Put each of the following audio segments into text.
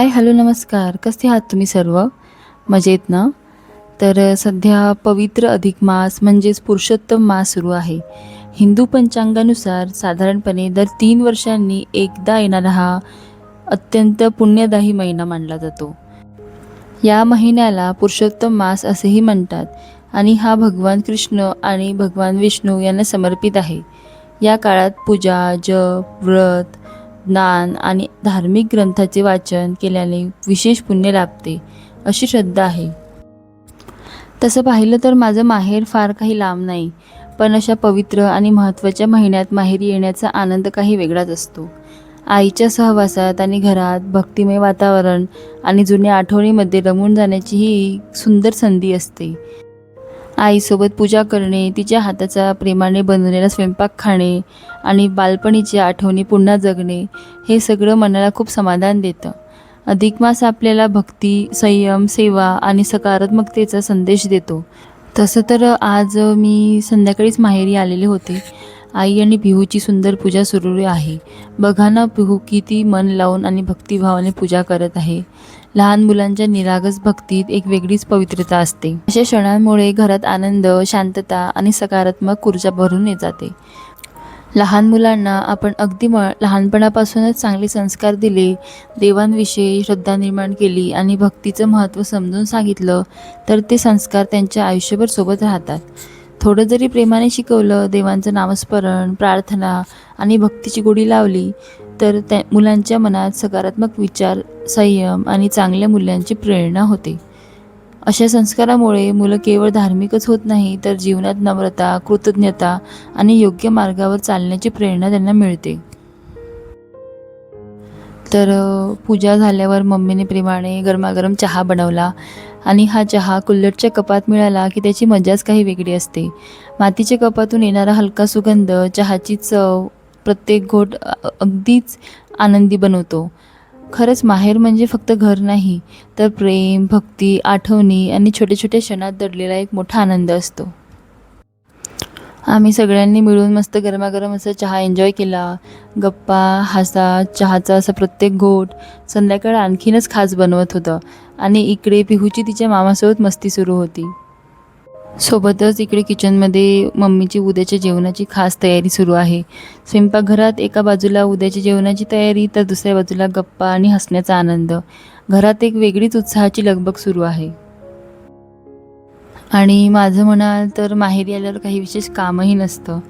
हाय, hello, नमस्कार. कसे आहात तुम्ही सर्व? मजेत ना? तर सध्या पवित्र अधिक मास म्हणजेच पुरुषोत्तम मास सुरू आहे. हिंदू पंचांगानुसार साधारणपणे दर 3 वर्षांनी एकदा येणारा हा अत्यंत पुण्यदायी महिना मानला जातो. या महिन्याला पुरुषोत्तम मास असेही म्हणतात आणि हा भगवान कृष्ण आणि भगवान विष्णू यांना समर्पित आहे. या काळात पूजा, जप, व्रत, दान आणि धार्मिक ग्रंथाचे वाचन केल्याने विशेष पुण्य लाभते, अशी श्रद्धा आहे. तसं पाहिलं तर माझं माहेर फार काही लांब नाही, पण अशा पवित्र आणि महत्त्वाच्या महिन्यात माहेरी येण्याचा आनंद काही वेगळाच असतो. आईच्या सहवासात आणि घरात भक्तिमय वातावरण आणि जुन्या आठवणीमध्ये रमून जाण्याची ही सुंदर संधी असते. आईसोबत पूजा करणे, तिच्या हाताचा प्रेमाने बनवलेला स्वयंपाक खाणे आणि बालपणीच्या आठवणी पुन्हा जगणे, हे सगळं मनाला खूप समाधान देतं. अधिक मास आपल्याला भक्ती, संयम, सेवा आणि सकारात्मकतेचा संदेश देतो. तसं तर आज मी संध्याकाळीच माहेरी आलेले होते. आई आणि पिहूची सुंदर पूजा सुरू आहे. बघा ना, पिहू किती मन लावून आणि भक्तिभावाने पूजा करत आहे. लहान मुलांच्या निरागस भक्तीत एक वेगळीच पवित्रता असते. अशा क्षणांमुळे घरात आनंद, शांतता आणि सकारात्मक ऊर्जा भरून येत जाते. लहान मुलांना आपण अगदी लहानपणापासूनच चांगले संस्कार दिले, देवांविषयी श्रद्धा निर्माण केली आणि भक्तीचं महत्त्व समजून सांगितलं, तर ते संस्कार त्यांच्या आयुष्यभर सोबत राहतात. थोडं जरी प्रेमाने शिकवलं, देवांचं नामस्मरण, प्रार्थना आणि भक्तीची गोडी लावली, तर त्या मुलांच्या मनात सकारात्मक विचार, संयम आणि चांगल्या मूल्यांची प्रेरणा होते. अशा संस्कारामुळे मुलं केवळ धार्मिकच होत नाही, तर जीवनात नम्रता, कृतज्ञता आणि योग्य मार्गावर चालण्याची प्रेरणा त्यांना मिळते. तर पूजा झाल्यावर मम्मीने प्रेमाने गरमागरम चहा बनवला आणि हा चहा कुल्हड़च्या कपात मिळाला की त्याची मजाच काही वेगळी असते. मातीच्या कपातून येणारा हलका सुगंध, चहाची चव, प्रत्येक घोट अगदीच आनंदी बनवतो. खरंच माहेर म्हणजे फक्त घर नाही, तर प्रेम, भक्ती, आठवणी आणि छोट्या छोट्या क्षणात दडलेला एक मोठा आनंद असतो. आम्ही सगळ्यांनी मिळून मस्त गरमागरम असा चहा एन्जॉय केला. गप्पा, हसा, चहाचा असा प्रत्येक घोट संध्याकाळ आणखीनच खास बनवत होतं आणि इकडे पिहूची तिच्या मामासोबत मस्ती सुरू होती. सोबतच इकडे किचनमध्ये मम्मीची उद्याच्या जेवणाची खास तयारी सुरू आहे. स्वयंपाकघरात एका बाजूला उद्याच्या जेवणाची तयारी, तर दुसऱ्या बाजूला गप्पा आणि हसण्याचा आनंद. घरात एक वेगळीच उत्साहाची लगबग सुरू आहे. आणि माझं म्हणाल तर माहेरी आल्यावर काही विशेष कामही नसतं.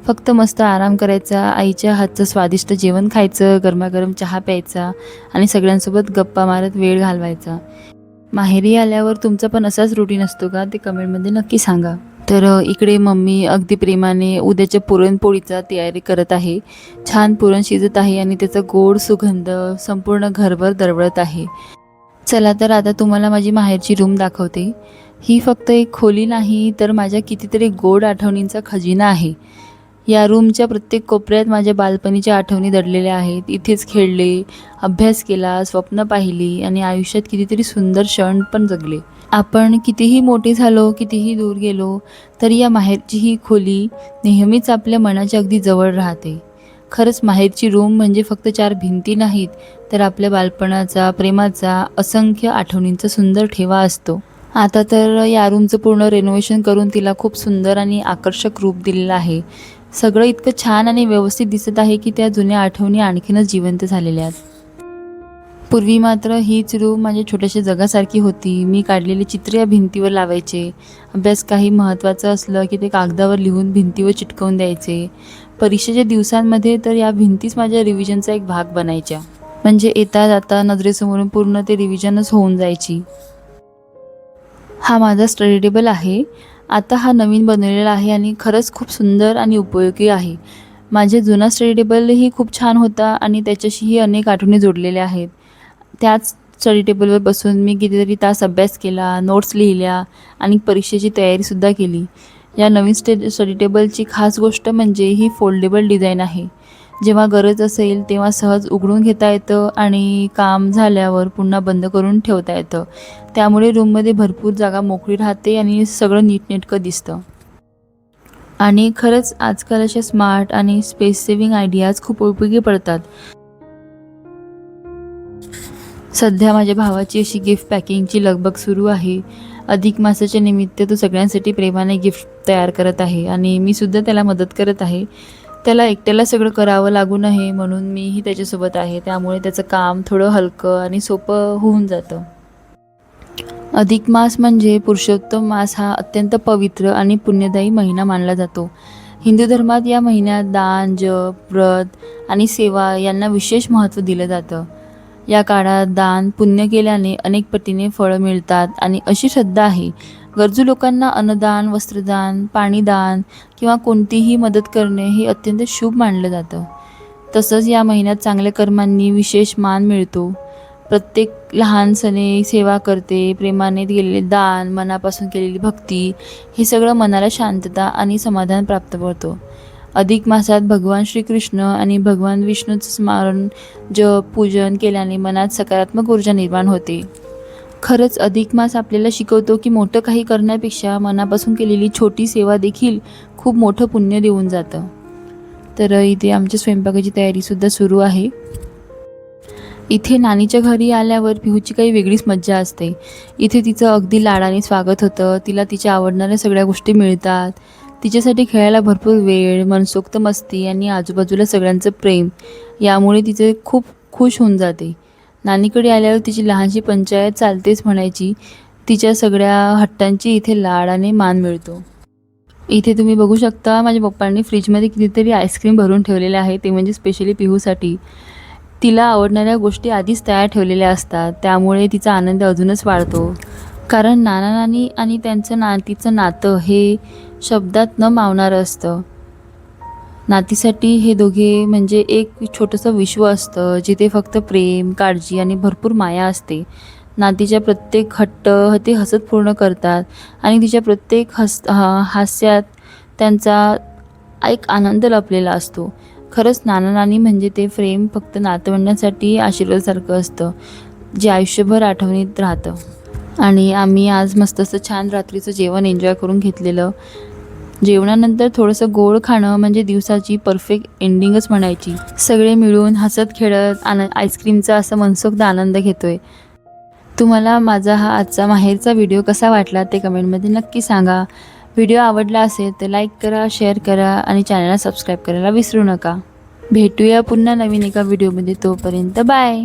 फक्त मस्त आराम करायचा, आईच्या हातचं स्वादिष्ट जेवण खायचं, गरमागरम चहा प्यायचा आणि सगळ्यांसोबत गप्पा मारत वेळ घालवायचा. माहेरी आल्यावर तुमचा पण असाच रुटीन असतो का? ते कमेंटमध्ये नक्की सांगा. तर इकडे मम्मी अगदी प्रेमाने उद्याच्या पुरणपोळीचा तयारी करत आहे. छान पुरण शिजत आहे आणि त्याचा गोड सुगंध संपूर्ण घरभर दरवळत आहे. चला तर आता तुम्हाला माझी माहेरची रूम दाखवते. ही फक्त एक खोली नाही, तर माझ्या कितीतरी गोड आठवणींचा खजिना आहे. या रूमच्या प्रत्येक कोपऱ्यात माझ्या बालपणीच्या आठवणी दडलेल्या आहेत. इथेच खेळले, अभ्यास केला, स्वप्न पाहिली आणि आयुष्यात कितीतरी सुंदर क्षण पण जगले. आपण कितीही मोठे झालो, कितीही दूर गेलो, तरी या माहेरची ही खोली नेहमीच आपल्या मनाच्या अगदी जवळ राहते. खरंच माहेरची रूम म्हणजे फक्त 4 भिंती नाहीत, तर आपल्या बालपणाचा, प्रेमाचा, असंख्य आठवणींचा सुंदर ठेवा असतो. आता तर या रूमचं पूर्ण रेनोव्हेशन करून तिला खूप सुंदर आणि आकर्षक रूप दिलेलं आहे. सगळं इतकं छान आणि व्यवस्थित दिसत आहे की त्या जुन्या आठवणी आणखीनच जिवंत झालेल्या आहेत. पूर्वी मात्र हीच रूम माझ्या छोट्याशा जगासारखी होती. मी काढलेली चित्रे या भिंतीवर लावायचे. अभ्यास काही महत्त्वाचं असलं की ते कागदावर लिहून भिंतीवर चिटकवून द्यायचे. परीक्षेच्या दिवसांमध्ये तर या भिंतीच माझ्या रिव्हिजनचा एक भाग बनायच्या. म्हणजे येता जाता नजरेसमोरून पूर्ण ते रिव्हिजनच होऊन जायची. हा माझा स्टडी टेबल आहे. आता हा नवीन बनवलेला आहे आणि खरंच खूप सुंदर आणि उपयोगी आहे. माझे जुना स्टडी टेबलही खूप छान होता आणि त्याच्याशीही अनेक आठवणी जोडलेल्या आहेत. त्याच स्टडी टेबलवर बसून मी कितीतरी तास अभ्यास केला, नोट्स लिहिल्या आणि परीक्षेची तयारीसुद्धा केली. या नवीन स्टडी टेबलची खास गोष्ट म्हणजे ही फोल्डेबल डिझाईन आहे. जेव्हा गरज असेल तेव्हा सहज उघडून घेता येतं आणि काम झाल्यावर पुन्हा बंद करून ठेवता येतं. त्यामुळे रूममध्ये भरपूर जागा मोकळी राहते आणि सगळं नीटनेटकं दिसतं. आणि खरंच आजकाल अशा स्मार्ट आणि स्पेस सेव्हिंग आयडियाज खूप उपयोगी पडतात. सध्या माझ्या भावाची अशी गिफ्ट पॅकिंगची लगबग सुरू आहे. अधिक मासाच्या निमित्त तो सगळ्यांसाठी प्रेमाने गिफ्ट तयार करत आहे आणि मी सुद्धा त्याला मदत करत आहे. त्याला एकट्याला सगळं करावं लागू नये म्हणून मीही त्याच्यासोबत आहे. त्यामुळे त्याचं काम थोडं हलकं आणि सोपं होऊन जातं. अधिक मास म्हणजे पुरुषोत्तम मास हा अत्यंत पवित्र आणि पुण्यदायी महिना मानला जातो. हिंदू धर्मात या महिन्यात दान, जप, व्रत आणि सेवा यांना विशेष महत्त्व दिलं जातं. या काळात दान पुण्य केल्याने अनेक पटीने फळं मिळतात आणि अशी श्रद्धा आहे. गरजू लोकांना अन्नदान, वस्त्रदान, पाणीदान किंवा कोणतीही मदत करणे हे अत्यंत शुभ मानलं जातं. तसंच या महिन्यात चांगल्या कर्मांनी विशेष मान मिळतो. प्रत्येक लहान सणे सेवा करते, प्रेमाने केलेले दान, मनापासून केलेली भक्ती हे सगळं मनाला शांतता आणि समाधान प्राप्त करतो. अधिक मासात भगवान श्रीकृष्ण आणि भगवान विष्णूचं स्मरण, जप, पूजन केल्याने मनात सकारात्मक ऊर्जा निर्माण होते. खरंच अधिक मास आपल्याला शिकवतो की मोठं काही करण्यापेक्षा मनापासून केलेली छोटी सेवा देखील खूप मोठं पुण्य देऊन जातं. तर इथे आमच्या स्वयंपाकाची तयारीसुद्धा सुरू आहे. इथे नानीच्या घरी आल्यावर पिहूची काही वेगळीच मज्जा असते. इथे तिचं अगदी लाडाने स्वागत होतं. तिला तिच्या आवडणाऱ्या सगळ्या गोष्टी मिळतात. तिच्यासाठी खेळायला भरपूर वेळ, मनसोक्त मस्ती आणि आजूबाजूला सगळ्यांचं प्रेम यामुळे तिचे खूप खुश होऊन जाते. नानीकडे आल्यावर तिची लहानशी पंचायत चालतेच म्हणायची. तिच्या सगळ्या हट्टांची इथे लाडाने मान मिळतो. इथे तुम्ही बघू शकता माझ्या पप्पांनी फ्रीजमध्ये कितीतरी आईस्क्रीम भरून ठेवलेले आहे, ते म्हणजे स्पेशली पिहूसाठी. तिला आवडणाऱ्या गोष्टी आधीच तयार ठेवलेल्या असतात, त्यामुळे तिचा आनंद अजूनच वाढतो. कारण नाना नानी आणि तिचं नातं हे शब्दात न मावणारं असतं. नातीसाठी हे दोघे म्हणजे एक छोटंसं विश्व असतं, जिथे फक्त प्रेम, काळजी आणि भरपूर माया असते. नातीच्या प्रत्येक हट्ट ते हसत पूर्ण करतात आणि तिच्या प्रत्येक हास्यात त्यांचा एक आनंद लपलेला असतो. खरंच नाना नानी म्हणजे ते प्रेम फक्त नातवंडांसाठी आशीर्वादासारखं असतं, जे आयुष्यभर आठवणीत राहतं. आणि आम्ही आज मस्त असं छान रात्रीचं जेवण एन्जॉय करून घेतलेलं. जेवणानंतर थोडंसं गोड खाणं म्हणजे दिवसाची परफेक्ट एंडिंगच म्हणायची. सगळे मिळून हसत खेळत आईस्क्रीमचा असा मनसोक्त आनंद घेतोय. तुम्हाला माझा हा आजचा माहेरचा व्हिडिओ कसा वाटला ते कमेंटमध्ये नक्की सांगा. व्हिडिओ आवडला असेल तर लाईक करा, शेअर करा आणि चॅनलला सबस्क्राईब करायला विसरू नका. भेटूया पुन्हा नवीन एका व्हिडिओमध्ये. तोपर्यंत बाय.